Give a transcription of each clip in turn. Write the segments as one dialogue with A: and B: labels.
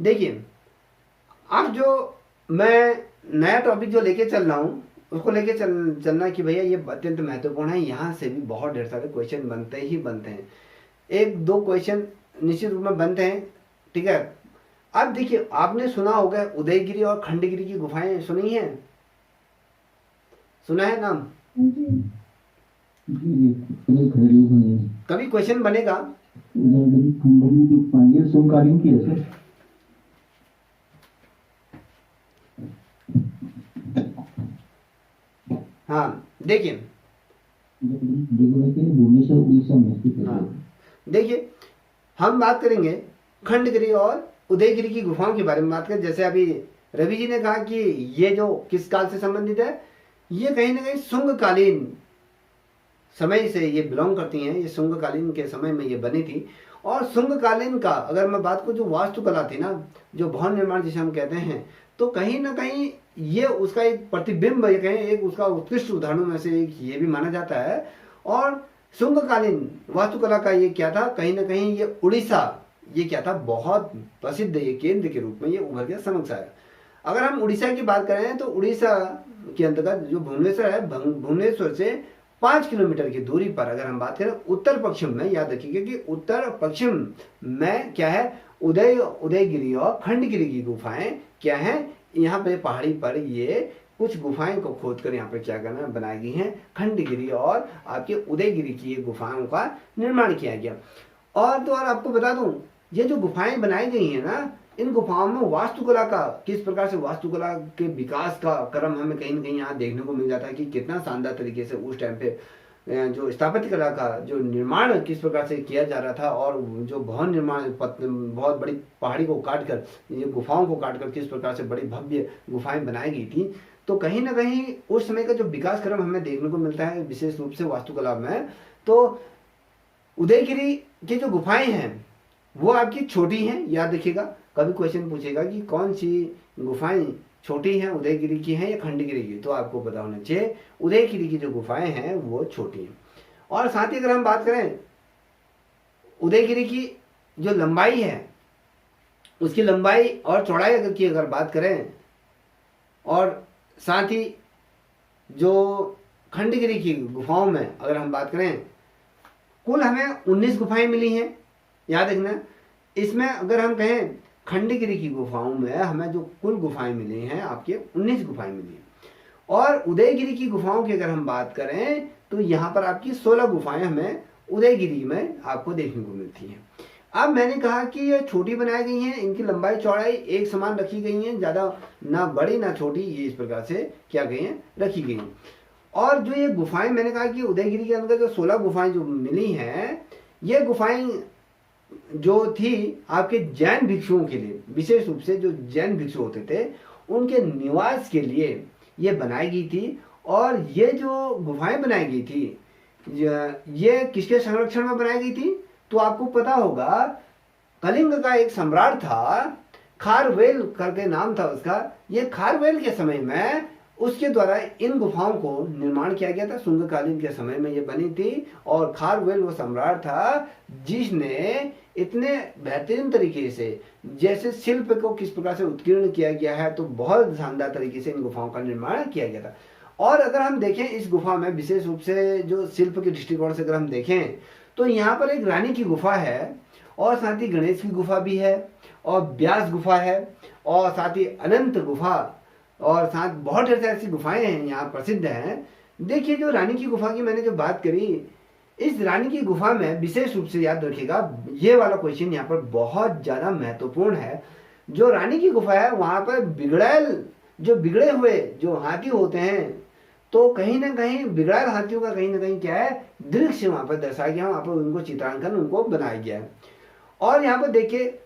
A: देखिए, अब जो मैं नया टॉपिक जो लेके चल रहा हूँ उसको लेके चलना कि भैया ये अत्यंत महत्वपूर्ण है, यहाँ से भी बहुत ढेर सारे क्वेश्चन बनते ही बनते हैं। एक दो क्वेश्चन निश्चित रूप में बनते हैं, ठीक है। अब देखिए, आपने सुना होगा उदयगिरी और खंडगिरी की गुफाएं, सुनी है? सुना है नाम? कभी क्वेश्चन बनेगा
B: समकालीन की है सर।
A: हाँ देखिए,
B: भुवनेश्वर उड़ीसा में स्थित है।
A: हाँ देखिए, हम बात करेंगे खंडगिरी और उदयगिरी की गुफाओं के बारे में बात करें। जैसे अभी रवि जी ने कहा कि ये जो किस काल से संबंधित है, ये कहीं ना कहीं शुंगकालीन समय से ये बिलोंग करती हैं। ये शुंगकालीन के समय में ये बनी थी। और शुंगकालीन का अगर मैं बात करूं, जो वास्तुकला थी ना, जो भवन निर्माण जिसे हम कहते हैं, तो कहीं ना कहीं ये उसका एक प्रतिबिंब, ये कहें एक उसका उत्कृष्ट उदाहरणों में से एक ये भी माना जाता है। और शुंगकालीन वास्तुकला का ये क्या था, कहीं ना कहीं ये उड़ीसा, ये क्या था, बहुत प्रसिद्ध ये केंद्र के रूप में ये उभर के समक्ष आया। अगर हम उड़ीसा की बात करें तो उड़ीसा के अंतर्गत जो भुवनेश्वर है, भुवनेश्वर से 5 किलोमीटर की दूरी पर अगर हम बात करें उत्तर पश्चिम में, याद रखिएगा कि उत्तर पश्चिम में क्या है, उदयगिरी और खंडगिरी की गुफाएं क्या है, यहाँ पे पहाड़ी पर ये कुछ गुफाएं को खोदकर यहाँ पे क्या करना बनाई गई हैं, खंडगिरी और आपके उदयगिरी की ये गुफाओं का निर्माण किया गया। और तो और आपको बता दूं, ये जो गुफाएं बनाई गई हैं ना, इन गुफाओं में वास्तुकला का, किस प्रकार से वास्तुकला के विकास का क्रम हमें कहीं ना कहीं यहाँ देखने को मिल जाता है कि कितना शानदार तरीके से उस टाइम पे जो स्थापत्य कला का जो निर्माण किस प्रकार से किया जा रहा था, और जो भवन निर्माण बहुत बड़ी पहाड़ी को काट कर, ये गुफाओं को काट कर किस प्रकार से बड़ी भव्य गुफाएं बनाई गई थी। तो कहीं ना कहीं उस समय का जो विकास क्रम हमें देखने को मिलता है विशेष रूप से वास्तुकला में। तो उदयगिरी की जो गुफाएं हैं वो आपकी छोटी हैं, याद रखिएगा। कभी क्वेश्चन पूछेगा कि कौन सी गुफाएं छोटी हैं, उदयगिरी की हैं या खंडगिरी की, तो आपको पता होना चाहिए उदयगिरी की जो गुफाएं हैं वो छोटी हैं। और साथ ही अगर हम बात करें उदयगिरी की जो लंबाई है, उसकी लंबाई और चौड़ाई अगर की अगर बात करें, और साथ ही जो खंडगिरी की गुफाओं में अगर हम बात करें, कुल हमें 19 गुफाएं मिली हैं, याद रखना। इसमें अगर हम कहें खंडगिरी की गुफाओं में हमें जो कुल गुफाएं मिली हैं आपके 19 गुफाएं मिली हैं। और उदयगिरी की गुफाओं की अगर हम बात करें तो यहाँ पर आपकी 16 गुफाएं हमें उदयगिरी में आपको देखने को मिलती हैं। अब मैंने कहा कि ये छोटी बनाई गई हैं, इनकी लंबाई चौड़ाई एक समान रखी गई हैं, ज़्यादा ना बड़ी ना छोटी, ये इस प्रकार से क्या गई हैं, रखी गई हैं। और जो ये गुफाएं मैंने कहा कि उदयगिरी के अंदर जो 16 गुफाएं जो मिली हैं, ये गुफाएं जो थी आपके जैन भिक्षुओं के लिए, विशेष रूप से जो जैन भिक्षु होते थे उनके निवास के लिए ये बनाई गई थी। और ये जो गुफाएं बनाई गई थी ये किसके संरक्षण में बनाई गई थी, तो आपको पता होगा कलिंग का एक सम्राट था, खारवेल करके नाम था उसका। ये खारवेल के समय में उसके द्वारा इन गुफाओं को निर्माण किया गया था, शुंगकालीन के समय में ये बनी थी। और खारवेल वो सम्राट था जिसने इतने बेहतरीन तरीके से, जैसे शिल्प को किस प्रकार से उत्कीर्ण किया गया है, तो बहुत शानदार तरीके से इन गुफाओं का निर्माण किया गया था। और अगर हम देखें इस गुफा में विशेष रूप से जो शिल्प के दृष्टिकोण से अगर हम देखें तो यहाँ पर एक रानी की गुफा है, और साथ ही गणेश की गुफा भी है, और व्यास गुफा है, और साथ ही अनंत गुफा, और साथ बहुत ढेर ऐसी गुफाएं हैं यहाँ प्रसिद्ध हैं। देखिए, जो रानी की गुफा की मैंने जो बात करी, इस रानी की गुफा में विशेष रूप से याद रखिएगा, ये वाला क्वेश्चन यहाँ पर बहुत ज्यादा महत्वपूर्ण है। जो रानी की गुफा है वहां पर बिगड़े हुए जो हाथी होते हैं, तो कहीं ना कहीं बिगड़ाल हाथियों का कहीं ना कहीं क्या है, दृश्य वहां पर दर्शाया गया, वहां पर उनको चित्रांकन उनको बनाया गया है। और यहाँ पर देखिए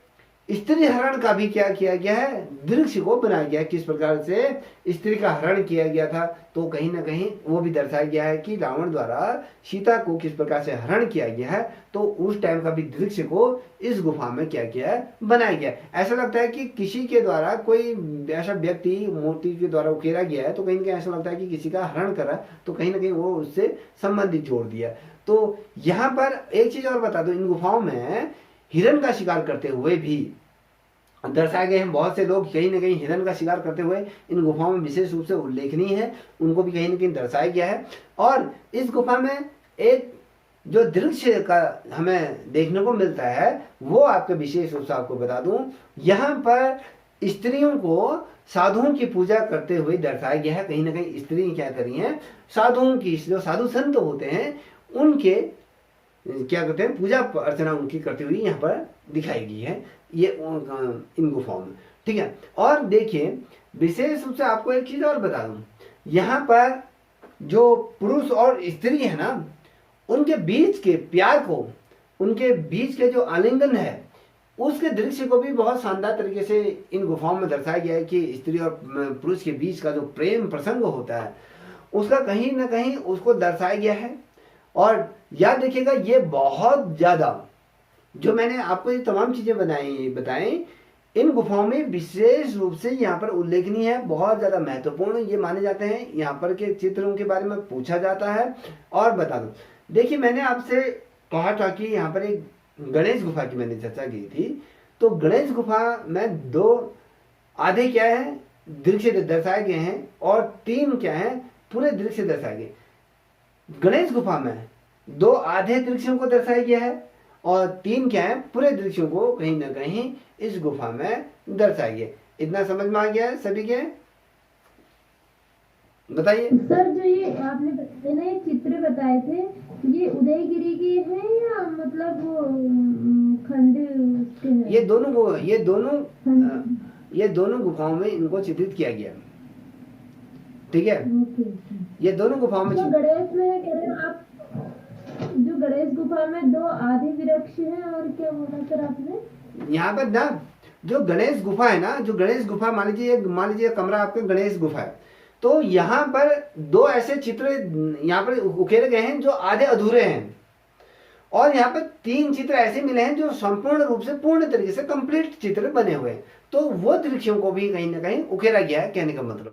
A: स्त्री हरण का भी क्या किया गया है, दृश्य को बनाया गया है, किस प्रकार से स्त्री का हरण किया गया था, तो कहीं ना कहीं वो भी दर्शाया गया है कि रावण द्वारा सीता को किस प्रकार से हरण किया गया है। तो उस टाइम का भी दृश्य को इस गुफा में क्या किया है, बनाया गया है। ऐसा लगता है कि किसी के द्वारा कोई ऐसा व्यक्ति मूर्ति के द्वारा उकेरा गया है, तो कहीं ना कहीं ऐसा लगता है कि किसी का हरण करा, तो कहीं ना कहीं वो उससे संबंधित जोड़ दिया। तो यहाँ पर एक चीज और बता दो, इन गुफाओं में हिरण का शिकार करते हुए भी दर्शाए गए हैं। बहुत से लोग कहीं ना कहीं हिरन का शिकार करते हुए इन गुफाओं में विशेष रूप से उल्लेखनीय है, उनको भी कहीं ना कहीं दर्शाया गया है। और इस गुफा में एक जो दृश्य का हमें देखने को मिलता है वो आपके विशेष रूप से आपको बता दूं, यहाँ पर स्त्रियों को साधुओं की पूजा करते हुए दर्शाया गया है। कहीं ना कहीं स्त्री क्या कर रही हैं, साधुओं की, जो साधु संत होते हैं उनके क्या कहते हैं पूजा अर्चना उनकी करती हुई यहाँ पर दिखाई गई है ये इन गुफाओं में। ठीक है, और देखिए विशेष रूप से आपको एक चीज और बता दूं, यहाँ पर जो पुरुष और स्त्री है ना, उनके बीच के प्यार को, उनके बीच के जो आलिंगन है उसके दृश्य को भी बहुत शानदार तरीके से इन गुफाओं में दर्शाया गया है कि स्त्री और पुरुष के बीच का जो प्रेम प्रसंग होता है उसका कहीं ना कहीं उसको दर्शाया गया है। और याद रखिएगा ये बहुत ज्यादा जो मैंने आपको ये तमाम चीजें बताई इन गुफाओं में विशेष रूप से यहाँ पर उल्लेखनीय है, बहुत ज्यादा महत्वपूर्ण ये माने जाते हैं। यहाँ पर के चित्रों के बारे में पूछा जाता है। और बता दूं, देखिए मैंने आपसे कहा था कि यहाँ पर एक गणेश गुफा की मैंने चर्चा की थी, तो गणेश गुफा में 2 आधे क्या है दृश्य दर्शाए गए हैं और 3 क्या है पूरे दृश्य दर्शाए गए। गणेश गुफा में 2 आधे दृश्यों को दर्शाया गया है और 3 क्या है पूरे दृश्यों को कहीं ना कहीं इस गुफा में दर्शाया गया। इतना समझ में आ गया है सभी के? बताइए
C: सर, जो ये आपने बताए ना ये चित्र बताए थे, ये उदयगिरी के हैं या मतलब वो खंड के हैं?
A: ये दोनों गुफाओं में इनको चित्रित किया गया। ठीक है, ये दोनों गुफाओं में
C: तो गणेश में कह रहे हैं आप, जो गणेश गुफा में 2 आधे वृक्ष हैं और क्या बोला सर आपने?
A: यहाँ पर ना जो गणेश गुफा है ना, जो गणेश गुफा मान लीजिए कमरा आपके गणेश गुफा है, तो यहाँ पर 2 ऐसे चित्र यहाँ पर उकेरे गए हैं जो आधे अधूरे हैं और यहाँ पर 3 चित्र ऐसे मिले हैं जो संपूर्ण रूप से पूर्ण तरीके से कंप्लीट चित्र बने हुए हैं। तो वो दृश्यों को भी कहीं ना कहीं उकेरा गया है, कहने का मतलब।